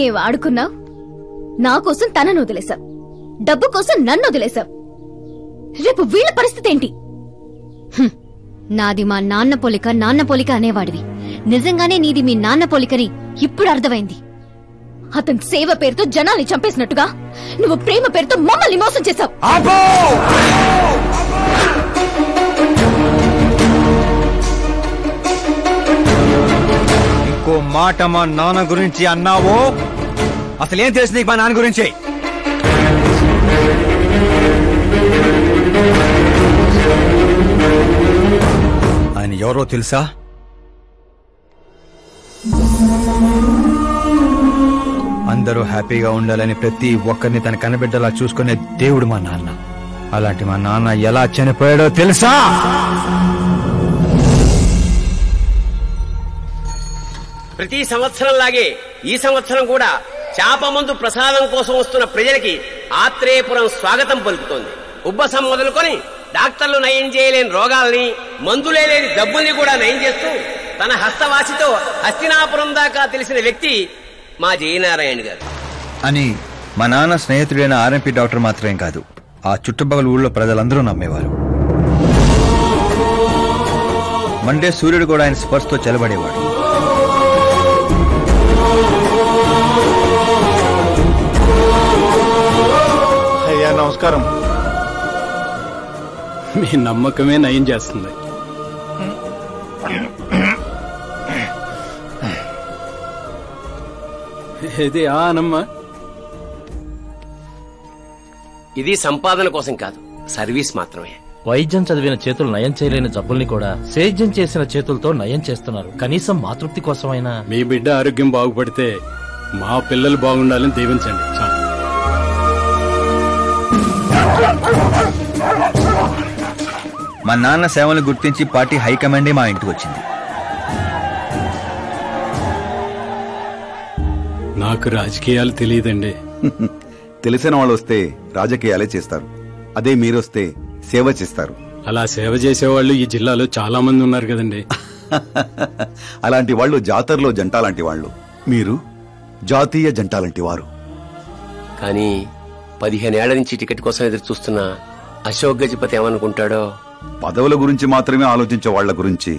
ఏం ఆడుకున్నావు? నా కోసం తనను వదిలేశావు, డబ్బు కోసం నన్ను వదిలేశావు. రేపు వీళ్ళ పరిస్థితి ఏంటి? నాది మా నాన్న పోలిక అనేవాడివి. నిజంగానే నీది మీ నాన్న పోలికని ఇప్పుడు అర్థమైంది. అతని సేవ పేరుతో జనాల్ని చంపేసినట్టుగా నువ్వు ప్రేమ పేరుతో మమ్మల్ని మోసం చేశావు. ఇంకో మాట మా నాన్న గురించి అన్నావో అసలేం తెలుసు నీకు మా నాన్న గురించి? ఆయన ఎవరో తెలుసా? అందరూ హ్యాపీగా ఉండాలని ప్రతి ఒక్కరిని తన కనబిడ్డలా చూసుకునే దేవుడు మా నాన్న. అలాంటి మా నాన్న ఎలా చనిపోయాడో తెలుసా? ప్రతి సంవత్సరం లాగే ఈ సంవత్సరం కూడా చాపమందు ప్రసాదం కోసం వస్తున్న ప్రజలకి ఆత్రేయపురం స్వాగతం పలుకుతోంది. ఉబ్బసం మొదలుకొని డాక్టర్లు నయం చేయలేని రోగాల్ని, మందులే లేని జబ్బుల్ని కూడా నయం చేస్తూ తన హస్తవాసితో హస్తినాపురం దాకా తెలిసిన వ్యక్తి మా జయనారాయణ గారు. అని మా నాన్న స్నేహితుడైన ఆర్ఎంపీ డాక్టర్ మాత్రమే కాదు, ఆ చుట్టుపక్కల ఊళ్ళో ప్రజలందరూ నమ్మేవారు. మండే సూర్యుడు కూడా ఆయన స్పర్శతో చెలబడేవాడు. అయ్యా నమస్కారం. మీ నమ్మకమే నయం చేస్తుంది. ఇది ఆనమ్మా. ఇది సంపాదన కోసం కాదు, సర్వీస్ మాత్రమే. వైద్యం చదివిన చేతులు నయం చేయలేని జబ్బుల్ని కూడా సేద్యం చేసిన చేతులతో నయం చేస్తున్నారు. కనీసం మాతృప్తి కోసమైనా. మీ బిడ్డ ఆరోగ్యం బాగుపడితే మా పిల్లలు బాగుండాలని దీవించండి. మా నాన్న సేవలు గుర్తించి పార్టీ హైకమాండే మా ఇంటికి వచ్చింది. నాకు రాజకీయాలు తెలియదండి. తెలిసిన వాళ్ళు వస్తే రాజకీయాలే చేస్తారు, అదే మీరొస్తే సేవ చేస్తారు. అలా సేవ చేసేవాళ్ళు ఈ జిల్లాలో చాలా మంది ఉన్నారు కదండి. అలాంటి వాళ్ళు జాతరలో జంటాలాంటి వాళ్ళు, మీరు జాతీయ జంటాలాంటి వారు. కానీ 15 ఏళ్ల నుంచి టికెట్ కోసం ఎదురు చూస్తున్న అశోక్ గజపతి ఏమనుకుంటాడో. పదవుల గురించి మాత్రమే ఆలోచించే వాళ్ల గురించి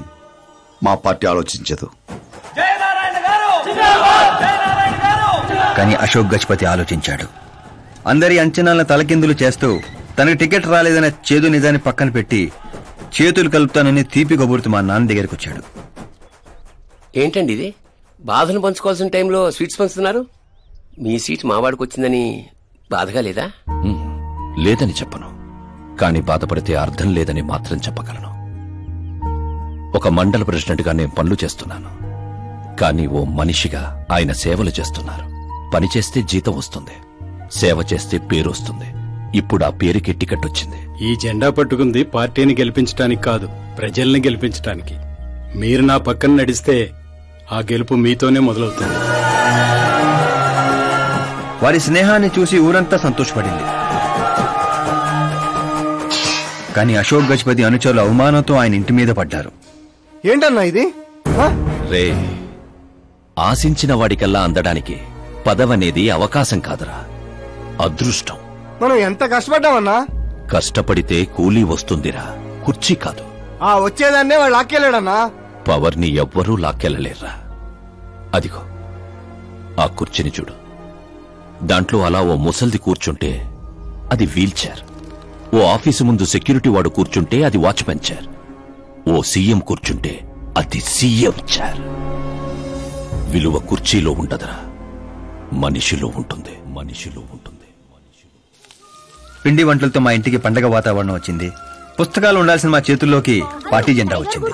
మా పార్టీ ఆలోచించదు. కానీ అశోక్ గజపతి ఆలోచించాడు. అందరి అంచనాలను తలకిందులు చేస్తూ తనకు టికెట్ రాలేదనే చేదు నిజాన్ని పక్కన పెట్టి చేతులు కలుపుతానని తీపి కబురుతూ మా నాన్న దగ్గరికి వచ్చాడు. ఏంటండి ఇది? బాధను పంచుకోవాల్సిన టైంలో స్వీట్స్ పంచుతున్నారు. మీ సీట్ మావాడికి వచ్చిందని బాధగా లేదా? లేదని చెప్పను, కానీ బాధపడితే అర్థం లేదని మాత్రం చెప్పగలను. ఒక మండల ప్రెసిడెంట్గా నేను పనులు చేస్తున్నాను, కానీ ఓ మనిషిగా ఆయన సేవలు చేస్తున్నారు. పని చేస్తే జీతం వస్తుంది, సేవ చేస్తే పేరు వస్తుంది. ఇప్పుడు ఆ పేరుకి టికెట్ వచ్చింది. ఈ జెండా పట్టుకుంది పార్టీని గెలిపించడానికి కాదు, ప్రజల్ని గెలిపించడానికి. మీరు నా పక్కన నడిస్తే ఆ గెలుపు మీతోనే మొదలవుతుంది. వారి స్నేహాన్ని చూసి ఊరంతా సంతోషపడింది. కానీ అశోక్ గజపతి అనుచరుల అవమానంతో ఆయన ఇంటి మీద పడ్డారు. ఏంటన్నా ఇది? రే, ఆశించిన వాడికల్లా అందడానికి పదవనేది అవకాశం కాదురా, అదృష్టం. మనం ఎంత కష్టపడ్డామన్నా? కష్టపడితే కూలీ వస్తుందిరా, కుర్చీ కాదు. ఆ వచ్చేదాన్నే వాళ్ళు లాక్కెళ్ళాడన్నా. పవర్ని ఎవ్వరూ లాక్కెళ్ళలేర్రా. అదిగో ఆ కుర్చీని చూడు, దాంట్లో అలా ఓ ముసల్ది కూర్చుంటే అది వీల్ చైర్. ఓ ఆఫీసు ముందు సెక్యూరిటీ వాడు కూర్చుంటే అది వాచ్మెన్ చైర్. ఓ సీఎం కూర్చుంటే అది సీఎం చైర్. విలువ కుర్చీలో ఉండదురా, మనిషిలో ఉంటుంది. మనిషిలో ఉంటుంది. పిండి వంటలతో మా ఇంటికి పండగ వాతావరణం వచ్చింది. పుస్తకాలు ఉండాల్సిన మా చేతుల్లోకి పార్టీ జెండా వచ్చింది.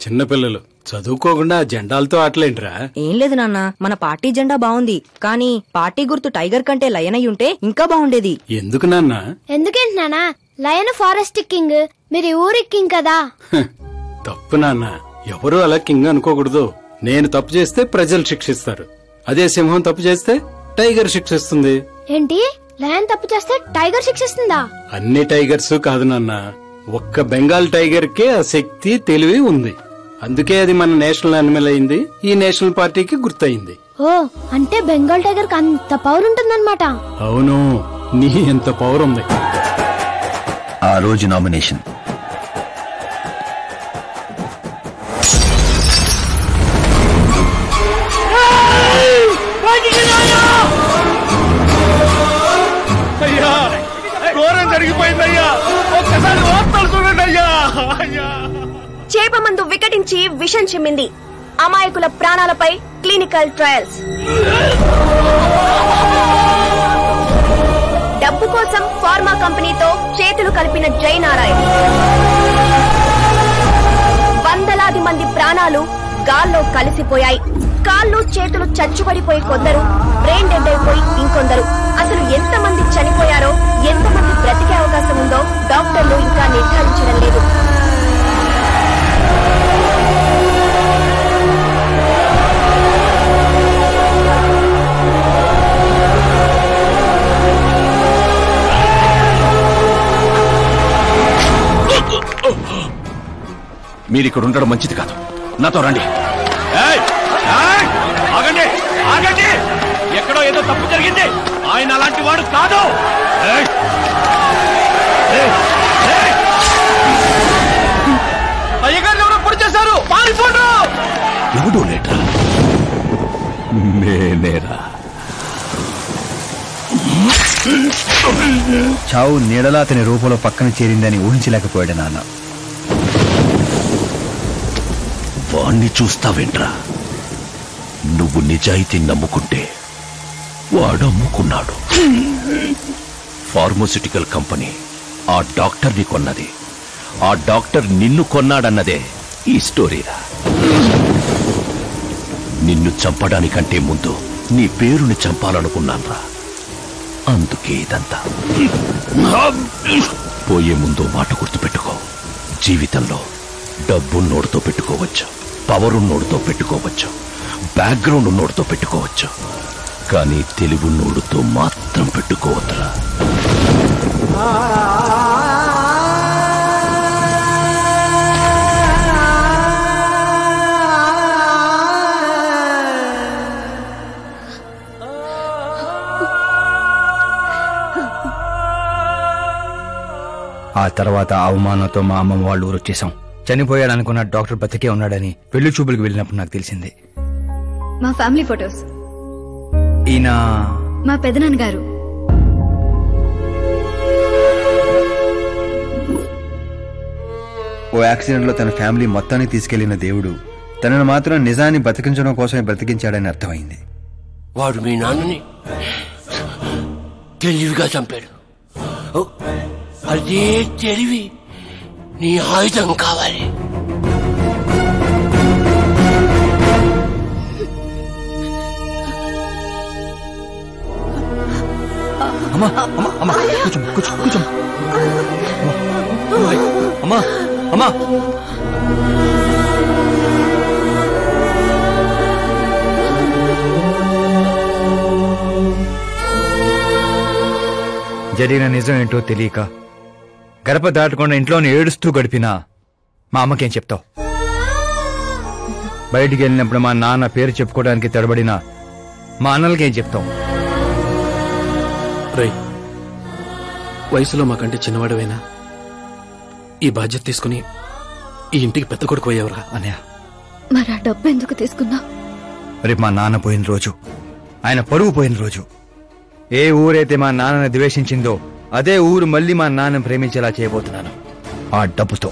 చిన్నపిల్లలు చదువుకోకుండా జెండాలతో ఆటలేంట్రా? ఏం లేదు నాన్న, మన పార్టీ జెండా బాగుంది, కానీ పార్టీ గుర్తు టైగర్ కంటే లయన్ అయి ఉంటే ఇంకా బాగుండేది. ఎందుకు నాన్న? ఎందుకేంటి నాన్న? లయన్ ఫారెస్ట్ కింగ్, మీరు ఊరి కింగ్ కదా. తప్పు నాన్న, ఎవరూ అలా కింగ్ అనుకోకూడదు. నేను తప్పు చేస్తే ప్రజలు శిక్షిస్తారు, అదే సింహం తప్పు చేస్తే టైగర్ శిక్షిస్తుంది. ఏంటి? లయన్ తప్పు చేస్తే టైగర్ శిక్షిస్తుందా? అన్ని టైగర్స్ కాదు నాన్న, ఒక్క బెంగాల్ టైగర్ కే ఆ శక్తి తెలివి ఉంది. అందుకే అది మన నేషనల్ యానిమల్ అయింది. ఈ నేషనల్ పార్టీకి గుర్తయింది. ఓ అంటే బెంగాల్ టైగర్ కి అంత పవర్ ఉంటుందన్నమాట. అవును, నీ ఎంత పవర్ ఉంది. ఆ రోజు నామినేషన్ చేప మందు వికటించి విషం చిమ్మింది. అమాయకుల ప్రాణాలపై క్లినికల్ ట్రయల్స్. డబ్బు కోసం ఫార్మా కంపెనీతో చేతులు కలిపిన జయనారాయణ. వందలాది మంది ప్రాణాలు గాల్లో కలిసిపోయాయి. కాళ్ళు చేతులు చచ్చుబడిపోయి కొందరు, బ్రెయిన్ డెడ్ అయిపోయి ఇంకొందరు. అసలు ఎంతమంది చనిపోయారో, ఎంతమంది బ్రతికే అవకాశం ఉందో డాక్టర్లు ఇంకా నిర్ధారించడం లేదు. మీరిక్కడ ఉండడం మంచిది కాదు. నాతో రండి. ఆగండి, ఆగండి. ఎక్కడో ఏదో తప్పు జరిగింది. ఆయన అలాంటి వాడు కాదు. అయ్యగారు ఎవరో పొడి చేశారు. పారిపోండు. ఎవడు లేట్రా? నేనేరా. చావు నీడలా అతని రూపంలో పక్కన చేరిందని ఊహించలేకపోయాడు నాన్న. వాణ్ణి చూస్తావేంట్రా? నువ్వు నిజాయితీ నమ్ముకుంటే వాడు అమ్ముకున్నాడు. ఫార్మాస్యూటికల్ కంపెనీ ఆ డాక్టర్ని కొన్నది. ఆ డాక్టర్ నిన్ను కొన్నాడన్నదే ఈ స్టోరీరా. నిన్ను చంపడానికంటే ముందు నీ పేరుని చంపాలనుకున్నాన్రా. అందుకే ఇదంతా. పోయే ముందు మాట గుర్తుపెట్టుకో. జీవితంలో డబ్బు నోడుతో పెట్టుకోవచ్చు, పవర్ ఉన్నోడుతో పెట్టుకోవచ్చు, బ్యాక్గ్రౌండ్ ఉన్నోడుతో పెట్టుకోవచ్చు, కానీ తెలివి నోడుతో మాత్రం పెట్టుకోవద్దురా. ఆ తర్వాత అవమానంతో మా అమ్మమ్మ వాళ్ళు ఊరు వచ్చేసాం. చనిపోయాడనుకున్న డాక్టర్ బతికే ఉన్నాడని పెళ్లి చూపులకు వెళ్ళినప్పుడు నాకు తెలిసింది. మా ఫ్యామిలీ ఫొటోస్. ఈయన మా పెదనాన్నగారు. ఓ యాక్సిడెంట్ లో తన ఫ్యామిలీ మొత్తాన్ని తీసుకెళ్లిన దేవుడు తనను మాత్రం నిజాన్ని బతికించడం కోసమే బ్రతికించాడని అర్థమైంది. వాడు మీ నాన్నని తెలివిగా చంపాడు. అదే తెలివి నీ ఆయుధం కావాలి. అమ్మా అమ్మా అమ్మా కూర్చో కూర్చో కూర్చో. అమ్మా అమ్మా జరిగిన నిజం ఏంటో తెలియక గడప దాటకుండా ఇంట్లోనే ఏడుస్తూ గడిపినా మా అమ్మకేం చెప్తావు? బయటికి వెళ్ళినప్పుడు మా నాన్న పేరు చెప్పుకోవడానికి తడబడిన మా అన్నలకేం చెప్తావు? రై, వయసులో మాకంటే చిన్నవాడవేనా? ఈ బాధ్యత తీసుకుని ఈ ఇంటికి పెద్ద కొడుకు అయ్యేవరా? అన్నయ్య, మరి ఆ డబ్బు ఎందుకు తీసుకున్నా? రేపు మా నాన్న పోయిన రోజు, ఆయన పరువు పోయిన రోజు. ఏ ఊరైతే మా నాన్నని ద్వేషించిందో అదే ఊరు మళ్ళీ మా నాన్నని ప్రేమించేలా చేయబోతున్నాను. ఆ డబ్బుతో.